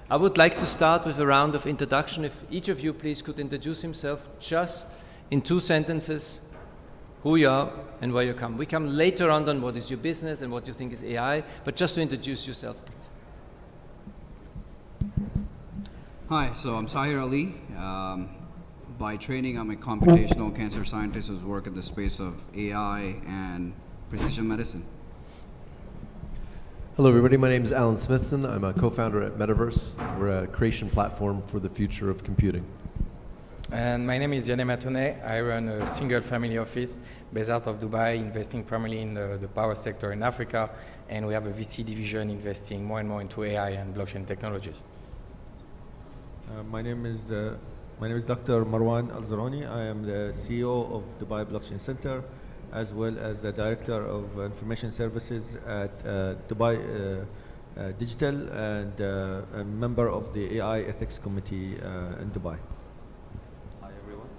I would like to start with a round of introduction. If each of you please could introduce himself just in 2 sentences, who you are and where you come. We come later on what is your business and what you think is AI, but just to introduce yourself. Hi, so I'm Sahir Ali. By training, I'm a computational cancer scientist who's worked in the space of AI and precision medicine. Hello everybody, my name is Alan Smithson. I'm a co-founder at METAVRSE. We're a creation platform for the future of computing. And my name is Yanné Matounet. I run a single family office based out of Dubai, investing primarily in the power sector in Africa, and we have a VC division investing more and more into AI and blockchain technologies. My name is Dr. Marwan Al-Zaroni. I am the CEO of Dubai Blockchain Center, as well as the Director of Information Services at Dubai Digital, and a member of the AI Ethics Committee in Dubai. Hi everyone.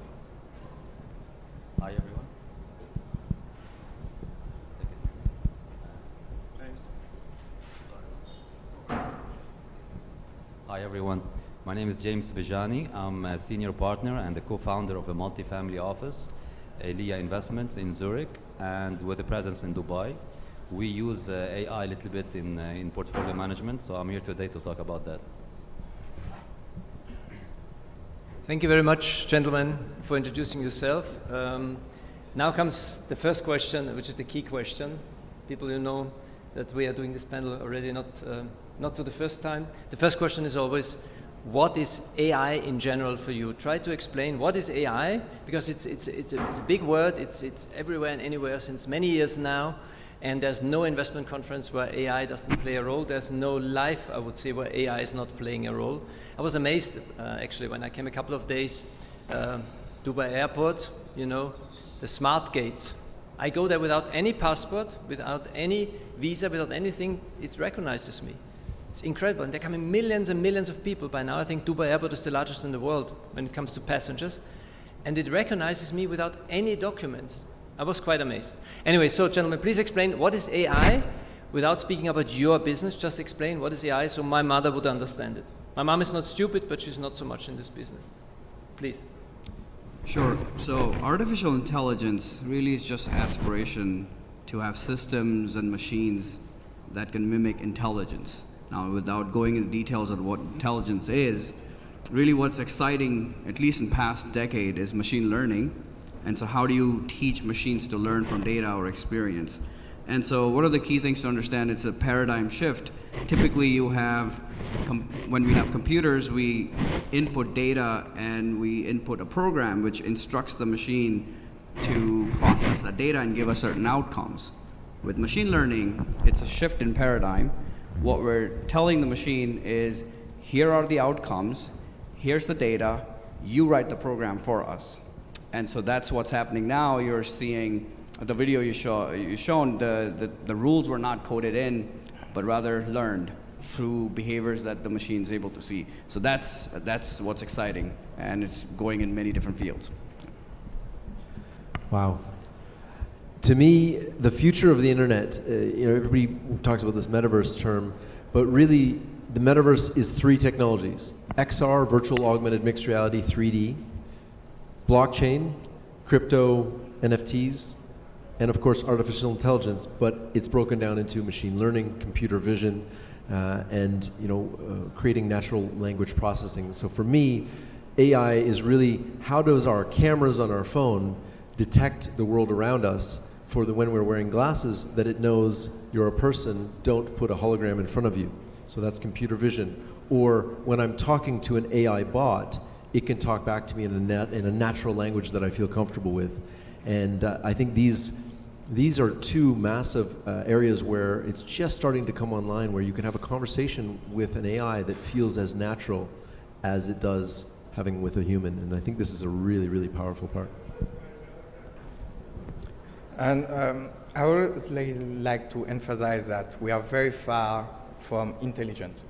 Hi everyone. James. Hi everyone. My name is James Bijani. I'm a senior partner and the co-founder of a multifamily office, Elia Investments in Zurich, and with a presence in Dubai. We use AI a little bit in portfolio management, so I'm here today to talk about that. Thank you very much, gentlemen, for introducing yourself. Now comes the first question, which is the key question. People, you know that we are doing this panel already not to the first time. The first question is always, what is AI in general for you? Try to explain what is AI, because it's a big word. It's everywhere and anywhere since many years now, and there's no investment conference where AI doesn't play a role. There's no life, I would say, where AI is not playing a role. I was amazed actually when I came a couple of days, Dubai airport, you know, the smart gates. I go there without any passport, without any visa, without anything. It recognizes me. It's incredible, and there are coming millions and millions of people by now. I think Dubai Airport is the largest in the world when it comes to passengers, and it recognizes me without any documents. I was quite amazed. Anyway, so gentlemen, please explain what is AI without speaking about your business. Just explain what is AI so my mother would understand it. My mom is not stupid, but she's not so much in this business. Please. Sure. So artificial intelligence really is just aspiration to have systems and machines that can mimic intelligence. Now, without going into details of what intelligence is, really what's exciting, at least in past decade, is machine learning. And so how do you teach machines to learn from data or experience? And so what are the key things to understand? It's a paradigm shift. Typically you have, when we have computers, we input data and we input a program which instructs the machine to process that data and give us certain outcomes. With machine learning, it's a shift in paradigm. What we're telling the machine is, here are the outcomes, here's the data, you write the program for us. And so that's what's happening now. You're seeing the video you shown, the rules were not coded in, but rather learned through behaviors that the machine is able to see. So that's what's exciting, and it's going in many different fields. Wow. To me, the future of the internet, everybody talks about this metaverse term, but really the metaverse is 3 technologies: XR, virtual augmented mixed reality, 3D, blockchain, crypto, NFTs, and of course artificial intelligence, but it's broken down into machine learning, computer vision, and creating natural language processing. So for me, AI is really, how does our cameras on our phone detect the world around us for when we're wearing glasses, that it knows you're a person, don't put a hologram in front of you. So that's computer vision. Or when I'm talking to an AI bot, it can talk back to me in a natural language that I feel comfortable with. And I think these are 2 massive areas where it's just starting to come online, where you can have a conversation with an AI that feels as natural as it does having with a human. And I think this is a really, really powerful part. And I would like to emphasize that we are very far from intelligent.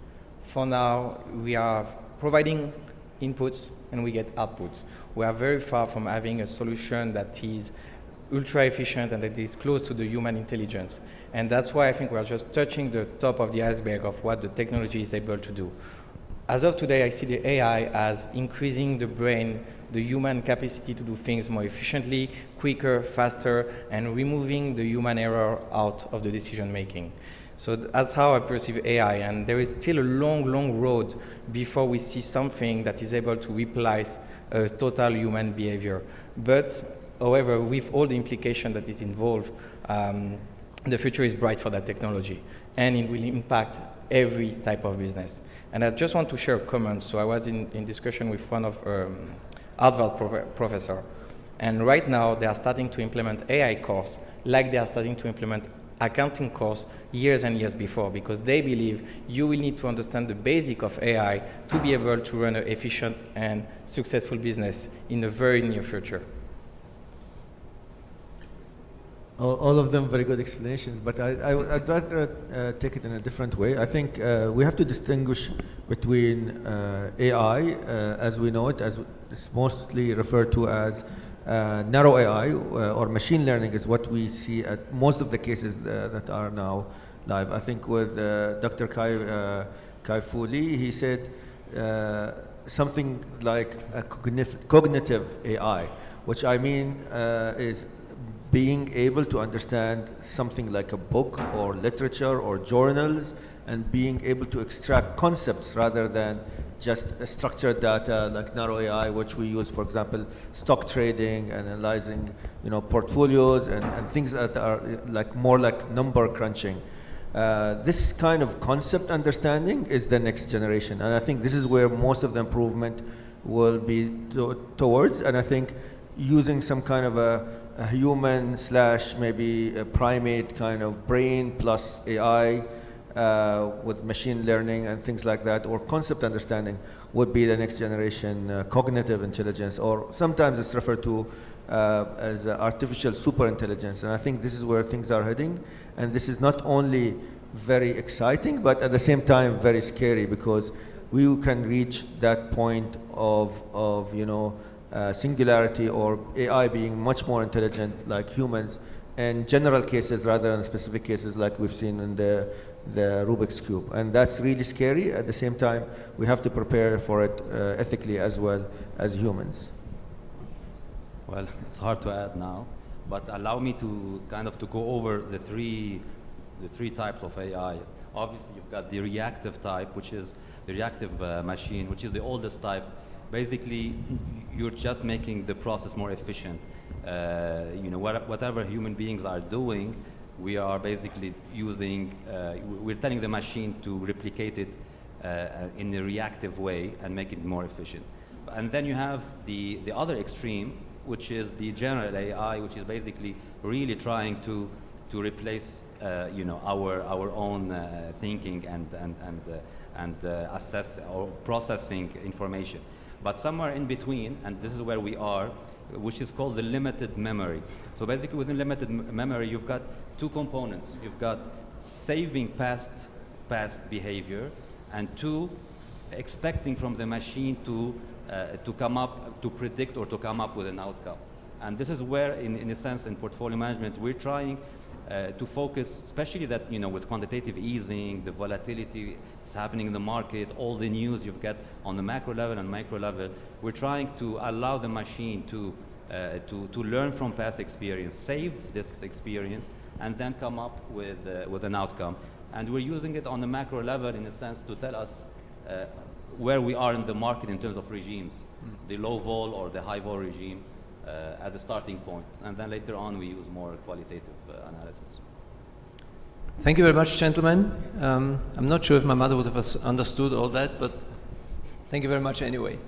For now, we are providing inputs and we get outputs. We are very far from having a solution that is ultra efficient and that is close to the human intelligence. And that's why I think we are just touching the top of the iceberg of what the technology is able to do. as of today, I see the AI as increasing the brain, the human capacity to do things more efficiently, quicker, faster, and removing the human error out of the decision making. So that's how I perceive AI, and there is still a long, long road before we see something that is able to replace total human behavior. But, however, with all the implication that is involved, the future is bright for that technology, and it will impact every type of business. And I just want to share a comment. So I was in discussion with one of Harvard professor, and right now they are starting to implement AI course like they are starting to implement accounting course years and years before, because they believe you will need to understand the basic of AI to be able to run an efficient and successful business in the very near future. All of them very good explanations, but I'd rather take it in a different way. I think we have to distinguish between AI, as we know it, as it's mostly referred to as narrow AI or machine learning is what we see at most of the cases that are now live. I think with Dr. Kai Fuli, he said something like a cognitive AI, which I mean is being able to understand something like a book or literature or journals and being able to extract concepts rather than just structured data like narrow AI, which we use, for example, stock trading, analyzing, portfolios and things that are like more like number crunching. This kind of concept understanding is the next generation, and I think this is where most of the improvement will be towards. And I think using some kind of a human / maybe a primate kind of brain plus AI. With machine learning and things like that, or concept understanding, would be the next generation cognitive intelligence, or sometimes it's referred to as artificial superintelligence. And I think this is where things are heading. And this is not only very exciting, but at the same time very scary, because we can reach that point of singularity, or AI being much more intelligent like humans in general cases rather than specific cases like we've seen in the Rubik's Cube. And that's really scary. At the same time, we have to prepare for it ethically as well as humans. Well, it's hard to add now, but allow me to kind of to go over the three types of AI. Obviously, you've got the reactive type, which is the reactive machine, which is the oldest type. Basically, you're just making the process more efficient. Whatever human beings are doing, we are basically using, we're telling the machine to replicate it in a reactive way and make it more efficient. And then you have the other extreme, which is the general AI, which is basically really trying to replace our own thinking and assess or processing information. But somewhere in between, and this is where we are, which is called the limited memory. So basically within limited memory, you've got two components. You've got saving past behavior, and two, expecting from the machine to come up, to predict or to come up with an outcome. And this is where, in a sense, in portfolio management, we're trying to focus, especially that, with quantitative easing, the volatility that's happening in the market, all the news you've got on the macro level and micro level, we're trying to allow the machine to learn from past experience, save this experience, and then come up with an outcome. And we're using it on the macro level, in a sense, to tell us where we are in the market in terms of regimes, the low vol or the high vol regime as a starting point. And then later on, we use more qualitative analysis. Thank you very much, gentlemen. I'm not sure if my mother would have understood all that, but thank you very much anyway.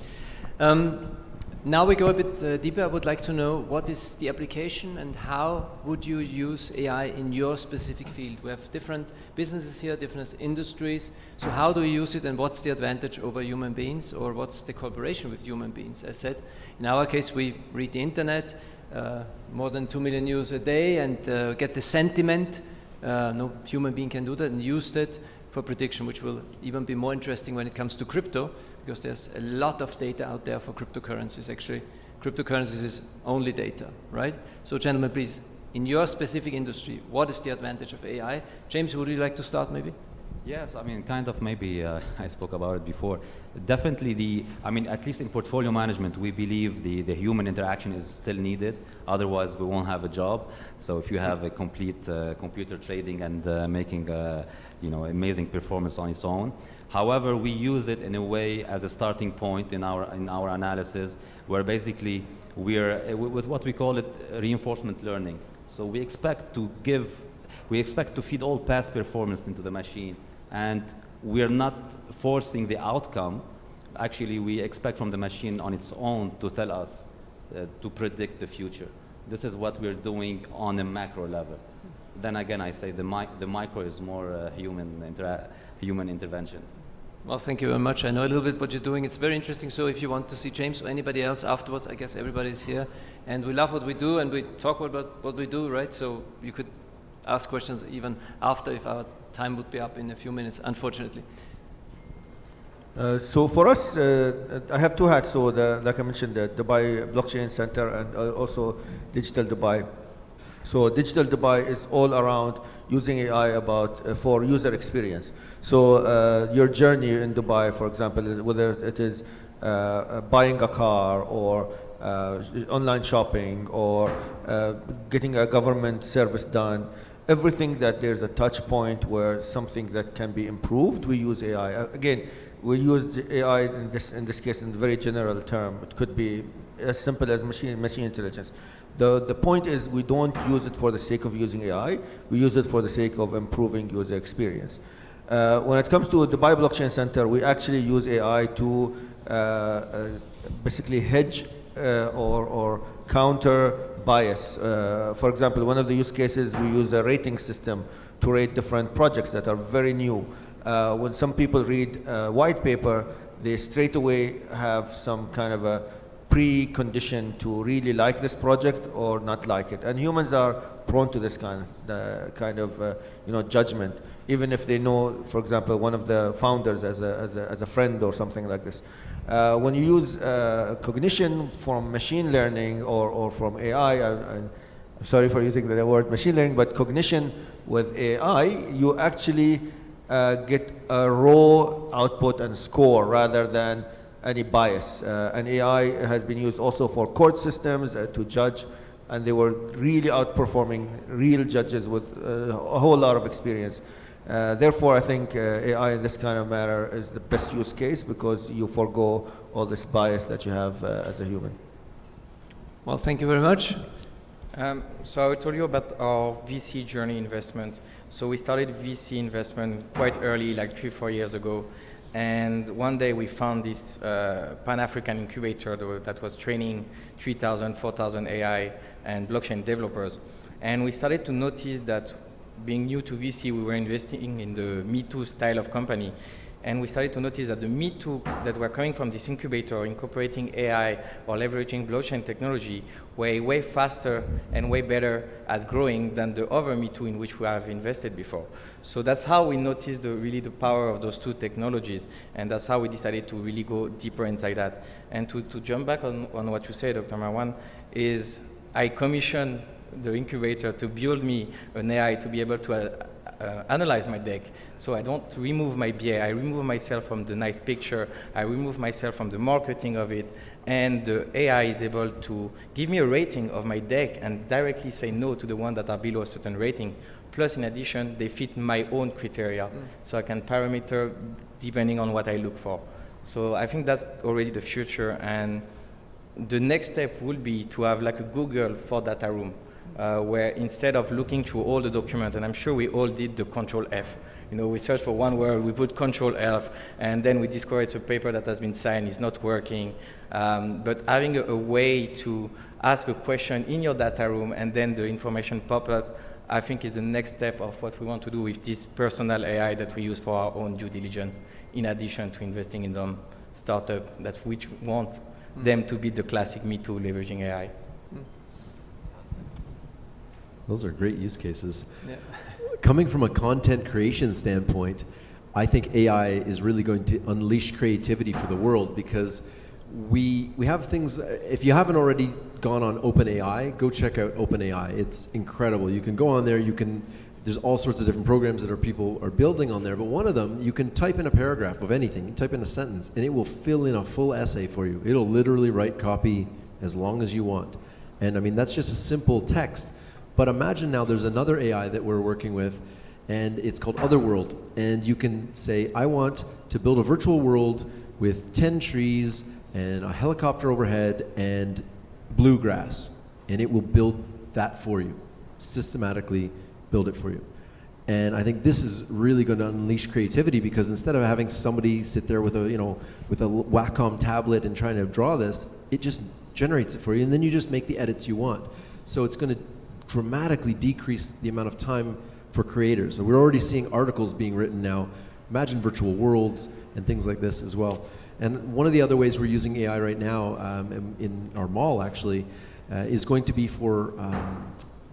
Now we go a bit deeper. I would like to know, what is the application and how would you use AI in your specific field? We have different businesses here, different industries. So how do you use it, and what's the advantage over human beings, or what's the cooperation with human beings? As said, in our case, we read the internet, more than 2 million news a day, and get the sentiment. No human being can do that, and use that for prediction, which will even be more interesting when it comes to crypto, because there's a lot of data out there for cryptocurrencies. Actually, cryptocurrencies is only data, right? So gentlemen, please, in your specific industry, what is the advantage of AI? James, would you like to start maybe? Yes, I mean, kind of maybe I spoke about it before. Definitely I mean, at least in portfolio management, we believe the human interaction is still needed. Otherwise, we won't have a job. So if you have a complete computer trading and making, amazing performance on its own. However, we use it in a way as a starting point in our analysis, where basically we're with what we call it reinforcement learning. So we expect to feed all past performance into the machine, and we're not forcing the outcome. Actually, we expect from the machine on its own to tell us, to predict the future. This is what we're doing on a macro level. Then again, I say the micro is more human intervention. Well, thank you very much. I know a little bit what you're doing. It's very interesting. So if you want to see James or anybody else afterwards, I guess everybody's here. And we love what we do, and we talk about what we do, right? So you could ask questions even after, if our time would be up in a few minutes, unfortunately. So for us, I have two hats. So like I mentioned, the Dubai Blockchain Center and also Digital Dubai. So Digital Dubai is all around using AI for user experience. So your journey in Dubai, for example, whether it is buying a car or online shopping or getting a government service done, everything that there's a touch point where something that can be improved, we use AI. Again, we use AI in this case in a very general term. It could be as simple as machine intelligence. The point is we don't use it for the sake of using AI. We use it for the sake of improving user experience. When it comes to the Dubai Blockchain Center, we actually use AI to basically hedge or counter bias. For example, one of the use cases, we use a rating system to rate different projects that are very new. When some people read a white paper, they straight away have some kind of a precondition to really like this project or not like it. And humans are prone to this kind of judgment, even if they know, for example, one of the founders as a friend or something like this. When you use cognition from machine learning or from AI, I'm sorry for using the word machine learning, but cognition with AI, you actually get a raw output and score rather than any bias. And AI has been used also for court systems to judge, and they were really outperforming real judges with a whole lot of experience. Therefore, I think AI in this kind of matter is the best use case because you forego all this bias that you have as a human. Well, thank you very much. So I will tell you about our VC journey investment. So we started VC investment quite early, like 3-4 years ago. And one day we found this Pan-African incubator that was training 3,000, 4,000 AI and blockchain developers. And we started to notice that being new to VC, we were investing in the Me Too style of company. And we started to notice that the Me Too that were coming from this incubator, incorporating AI or leveraging blockchain technology, were way faster and way better at growing than the other Me Too in which we have invested before. So that's how we noticed really the power of those two technologies. And that's how we decided to really go deeper inside that. And to jump back on what you said, Dr. Marwan, is I commissioned the incubator to build me an AI to be able to analyze my deck. So I don't remove my BA, I remove myself from the nice picture, I remove myself from the marketing of it, and the AI is able to give me a rating of my deck and directly say no to the ones that are below a certain rating. Plus, in addition, they fit my own criteria, so I can parameter depending on what I look for. So I think that's already the future, and the next step will be to have like a Google for data room. Where instead of looking through all the documents, and I'm sure we all did the Control F. We search for one word, we put Control F, and then we discover it's a paper that has been signed, is not working. But having a way to ask a question in your data room and then the information pops up, I think is the next step of what we want to do with this personal AI that we use for our own due diligence, in addition to investing in some startup that which want them to be the classic Me Too leveraging AI. Those are great use cases. Yeah. Coming from a content creation standpoint, I think AI is really going to unleash creativity for the world because we have things, if you haven't already gone on OpenAI, go check out OpenAI. It's incredible. You can go on there, you can there's all sorts of different programs that people are building on there, but one of them, you can type in a paragraph of anything, you type in a sentence, and it will fill in a full essay for you. It'll literally write copy as long as you want. And I mean, that's just a simple text. But imagine now there's another AI that we're working with, and it's called Otherworld. And you can say, I want to build a virtual world with 10 trees and a helicopter overhead and bluegrass. And it will build that for you, systematically build it for you. And I think this is really going to unleash creativity, because instead of having somebody sit there with a, you know, with a Wacom tablet and trying to draw this, it just generates it for you, and then you just make the edits you want. So it's going to dramatically decrease the amount of time for creators. So we're already seeing articles being written now. Imagine virtual worlds and things like this as well. And one of the other ways we're using AI right now in our mall actually is going to be for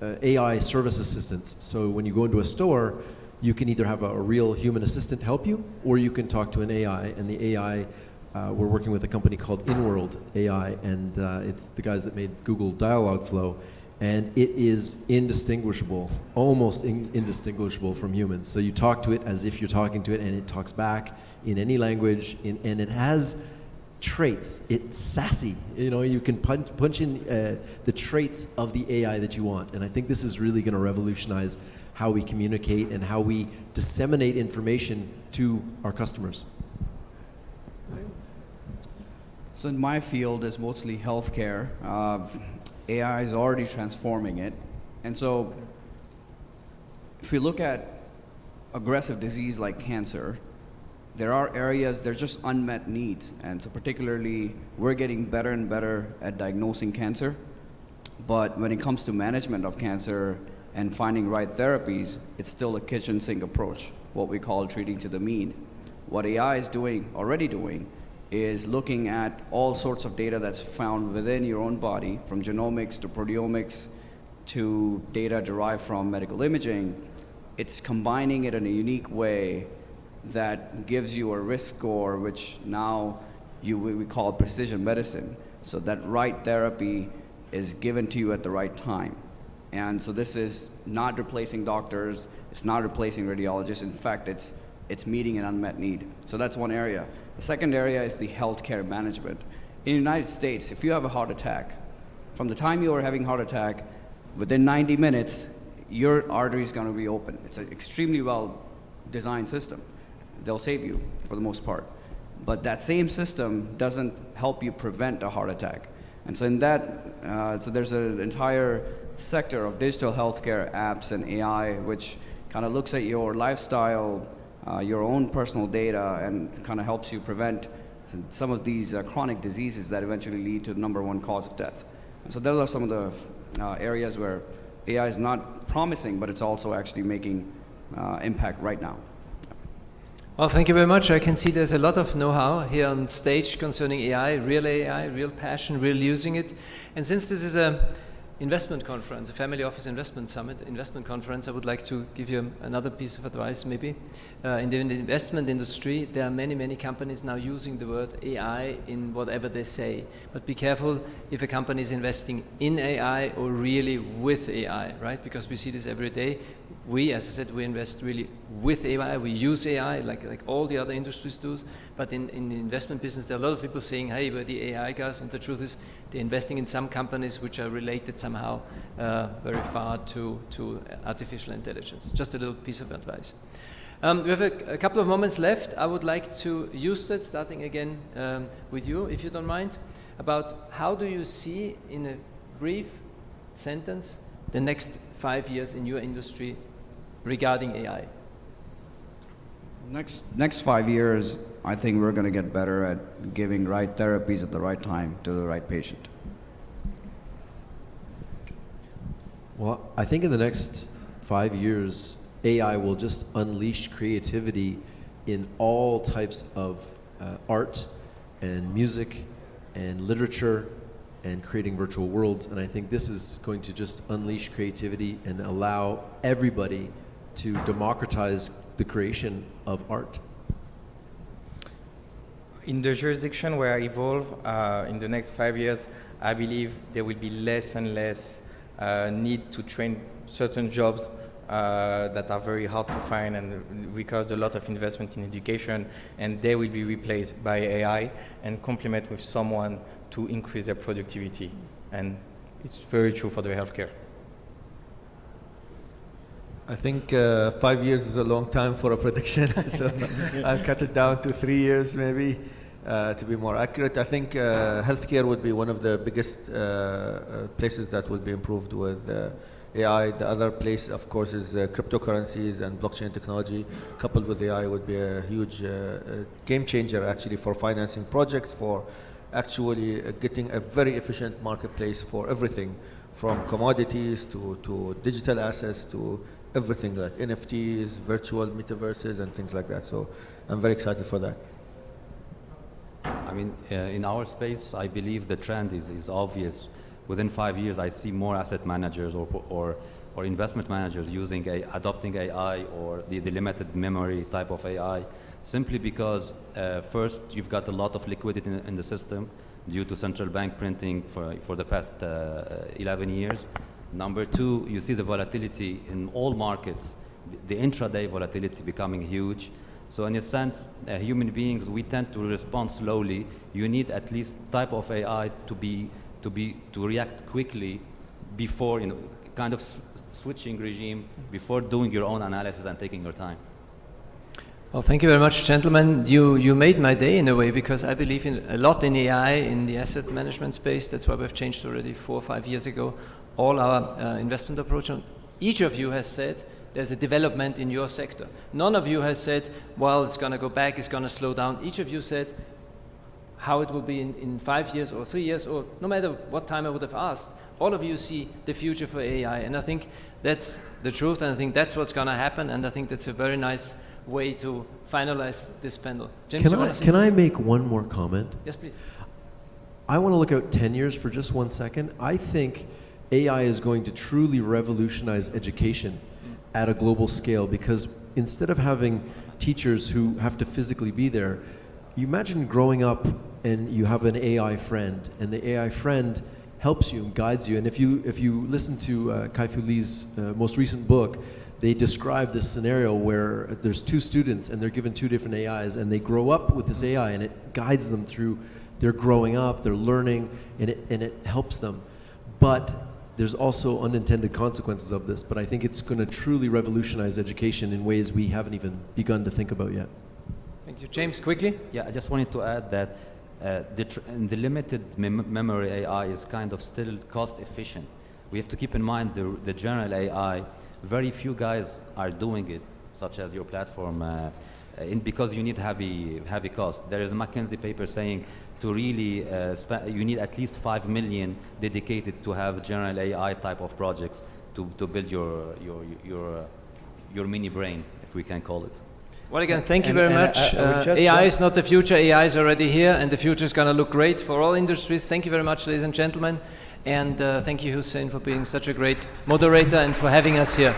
AI service assistants. So when you go into a store, you can either have a real human assistant help you, or you can talk to an AI, and the AI, we're working with a company called InWorld AI, and it's the guys that made Google Dialogflow, and it is indistinguishable, almost indistinguishable from humans. So you talk to it as if you're talking to it, and it talks back in any language, and it has traits. It's sassy. You know, you can punch in the traits of the AI that you want, and I think this is really going to revolutionize how we communicate and how we disseminate information to our customers. So in my field is mostly healthcare. AI is already transforming it. And so if we look at aggressive disease like cancer, there are areas, there's just unmet needs. And so particularly, we're getting better and better at diagnosing cancer. But when it comes to management of cancer and finding right therapies, it's still a kitchen sink approach, what we call treating to the mean. What AI is already doing, is looking at all sorts of data that's found within your own body, from genomics to proteomics to data derived from medical imaging. It's combining it in a unique way that gives you a risk score, which now we call precision medicine. So that right therapy is given to you at the right time. And so this is not replacing doctors, it's not replacing radiologists. In fact, it's meeting an unmet need. So that's one area. The second area is the healthcare management. In the United States, if you have a heart attack, from the time you are having a heart attack, within 90 minutes, your artery is going to be open. It's an extremely well-designed system. They'll save you for the most part. But that same system doesn't help you prevent a heart attack. And so in that, so there's an entire sector of digital healthcare apps and AI, which kind of looks at your lifestyle, your own personal data, and kind of helps you prevent some of these chronic diseases that eventually lead to the #1 cause of death. And so those are some of the areas where AI is not promising, but it's also actually making impact right now. Well, thank you very much. I can see there's a lot of know-how here on stage concerning AI, real passion, real using it. And since this is a investment conference, a family office investment summit, investment conference, I would like to give you another piece of advice maybe. In the investment industry, there are many companies now using the word AI in whatever they say. But be careful if a company is investing in AI or really with AI, right? Because we see this every day. We, as I said, we invest really with AI. We use AI like all the other industries do. But in the investment business, there are a lot of people saying, hey, we're the AI guys. And the truth is, they're investing in some companies which are related somehow very far to artificial intelligence. Just a little piece of advice. We have a couple of moments left. I would like to use that, starting again with you, if you don't mind, about how do you see, in a brief sentence, the next 5 years in your industry regarding AI? Next 5 years, I think we're going to get better at giving right therapies at the right time to the right patient. Well, I think in the next 5 years, AI will just unleash creativity in all types of art and music and literature and creating virtual worlds. And I think this is going to just unleash creativity and allow everybody to democratize the creation of art. In the jurisdiction where I evolve, in the next 5 years, I believe there will be less and less need to train certain jobs that are very hard to find and requires a lot of investment in education, and they will be replaced by AI and complement with someone to increase their productivity. And it's very true for the healthcare. I think 5 years is a long time for a prediction, so I'll cut it down to 3 years maybe to be more accurate. I think healthcare would be one of the biggest places that will be improved with AI. The other place, of course, is cryptocurrencies and blockchain technology coupled with AI would be a huge game changer actually for financing projects, for actually getting a very efficient marketplace for everything from commodities to digital assets to everything like NFTs, virtual metaverses and things like that. So I'm very excited for that. I mean, in our space, I believe the trend is obvious. Within 5 years, I see more asset managers or investment managers adopting AI or the limited memory type of AI, simply because first, you've got a lot of liquidity in the system due to central bank printing for the past 11 years. Number two, you see the volatility in all markets, the intraday volatility becoming huge. So in a sense, human beings, we tend to respond slowly. You need at least type of AI to react quickly before, kind of switching regime, before doing your own analysis and taking your time. Well, thank you very much, gentlemen. You made my day in a way, because I believe a lot in AI in the asset management space. That's why we've changed already 4 or 5 years ago all our investment approach. And each of you has said there's a development in your sector. None of you has said, well, it's going to go back, it's going to slow down. Each of you said how it will be in 5 years or 3 years, or no matter what time I would have asked. All of you see the future for AI, and I think that's the truth, and I think that's what's going to happen, and I think that's a very nice way to finalize this panel. James, Can I make one more comment? Yes, please. I want to look out 10 years for just 1 second. I think AI is going to truly revolutionize education at a global scale, because instead of having teachers who have to physically be there, you imagine growing up and you have an AI friend, and the AI friend helps you and guides you. And if you listen to Kai-Fu Lee's most recent book, they describe this scenario where there's 2 students and they're given 2 different AIs, and they grow up with this AI and it guides them through their growing up, their learning, and it helps them. But there's also unintended consequences of this, but I think it's going to truly revolutionize education in ways we haven't even begun to think about yet. Thank you. James, quickly? Yeah, I just wanted to add that the limited memory AI is kind of still cost efficient. We have to keep in mind the general AI, very few guys are doing it, such as your platform, because you need heavy cost. There is a McKinsey paper saying to really you need at least 5 million dedicated to have general AI type of projects to build your mini brain, if we can call it. Well, again, thank you very much. AI is not the future. AI is already here, and the future is going to look great for all industries. Thank you very much, ladies and gentlemen. And thank you, Hussein, for being such a great moderator and for having us here.